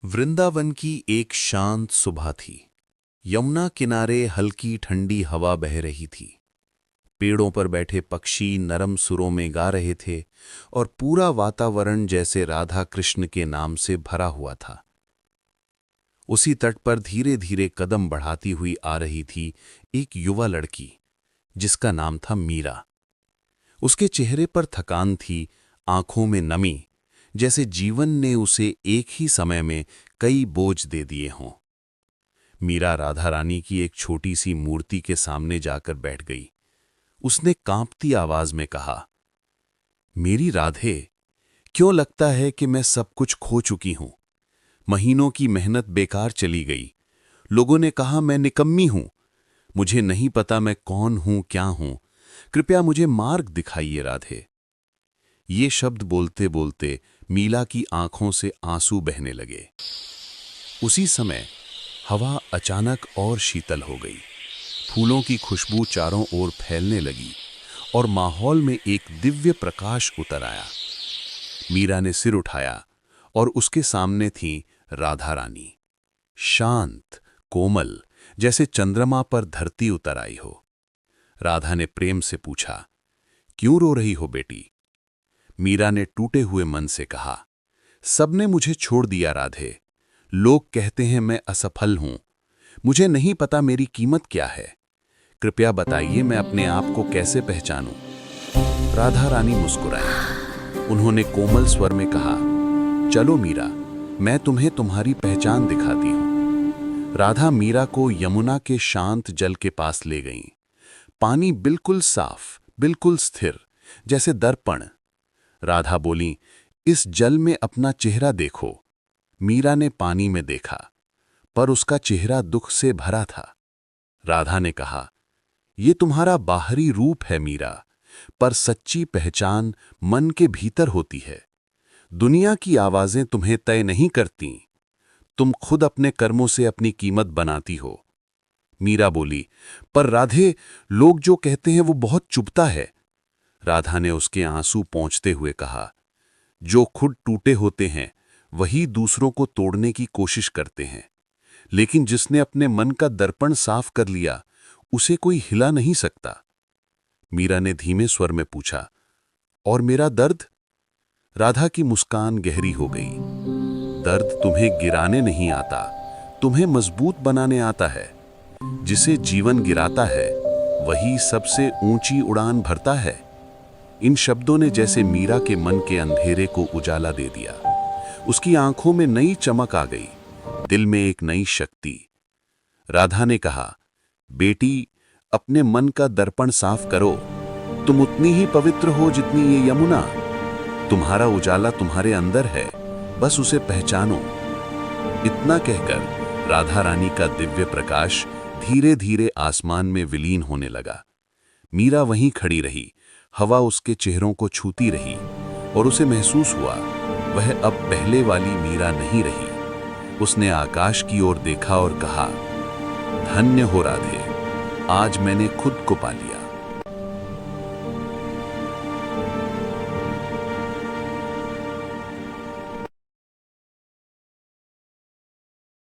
वृंदावन की एक शांत सुबह थी। यमुना किनारे हल्की ठंडी हवा बह रही थी। पेड़ों पर बैठे पक्षी नरम सुरों में गा रहे थे और पूरा वातावरण जैसे राधा कृष्ण के नाम से भरा हुआ था। उसी तट पर धीरे धीरे कदम बढ़ाती हुई आ रही थी एक युवा लड़की, जिसका नाम था मीरा। उसके चेहरे पर थकान थी, आंखों में नमी, जैसे जीवन ने उसे एक ही समय में कई बोझ दे दिए हों। मीरा राधा रानी की एक छोटी सी मूर्ति के सामने जाकर बैठ गई। उसने कांपती आवाज में कहा, मेरी राधे, क्यों लगता है कि मैं सब कुछ खो चुकी हूं? महीनों की मेहनत बेकार चली गई। लोगों ने कहा मैं निकम्मी हूं। मुझे नहीं पता मैं कौन हूं, क्या हूं। कृपया मुझे मार्ग दिखाइए राधे। ये शब्द बोलते बोलते मीरा की आंखों से आंसू बहने लगे। उसी समय हवा अचानक और शीतल हो गई। फूलों की खुशबू चारों ओर फैलने लगी और माहौल में एक दिव्य प्रकाश उतर आया। मीरा ने सिर उठाया और उसके सामने थी राधा रानी, शांत, कोमल, जैसे चंद्रमा पर धरती उतर आई हो। राधा ने प्रेम से पूछा, क्यों रो रही हो बेटी? मीरा ने टूटे हुए मन से कहा, सबने मुझे छोड़ दिया राधे। लोग कहते हैं मैं असफल हूं। मुझे नहीं पता मेरी कीमत क्या है। कृपया बताइए मैं अपने आप को कैसे पहचानूं? राधा रानी मुस्कुराई। उन्होंने कोमल स्वर में कहा, चलो मीरा, मैं तुम्हें तुम्हारी पहचान दिखाती हूं। राधा मीरा को यमुना के शांत जल के पास ले गईं। पानी बिल्कुल साफ, बिल्कुल स्थिर, जैसे दर्पण। राधा बोली, इस जल में अपना चेहरा देखो। मीरा ने पानी में देखा, पर उसका चेहरा दुख से भरा था। राधा ने कहा, ये तुम्हारा बाहरी रूप है मीरा, पर सच्ची पहचान मन के भीतर होती है। दुनिया की आवाजें तुम्हें तय नहीं करती। तुम खुद अपने कर्मों से अपनी कीमत बनाती हो। मीरा बोली, पर राधे, लोग जो कहते हैं वो बहुत चुभता है। राधा ने उसके आंसू पोंछते हुए कहा, जो खुद टूटे होते हैं वही दूसरों को तोड़ने की कोशिश करते हैं, लेकिन जिसने अपने मन का दर्पण साफ कर लिया उसे कोई हिला नहीं सकता। मीरा ने धीमे स्वर में पूछा, और मेरा दर्द? राधा की मुस्कान गहरी हो गई। दर्द तुम्हें गिराने नहीं आता, तुम्हें मजबूत बनाने आता है। जिसे जीवन गिराता है वही सबसे ऊंची उड़ान भरता है। इन शब्दों ने जैसे मीरा के मन के अंधेरे को उजाला दे दिया। उसकी आंखों में नई चमक आ गई, दिल में एक नई शक्ति। राधा ने कहा, बेटी, अपने मन का दर्पण साफ करो। तुम उतनी ही पवित्र हो जितनी ये यमुना। तुम्हारा उजाला तुम्हारे अंदर है, बस उसे पहचानो। इतना कहकर राधा रानी का दिव्य प्रकाश धीरे धीरे आसमान में विलीन होने लगा। मीरा वहीं खड़ी रही। हवा उसके चेहरों को छूती रही और उसे महसूस हुआ वह अब पहले वाली मीरा नहीं रही। उसने आकाश की ओर देखा और कहा, धन्य हो राधे, आज मैंने खुद को पा लिया।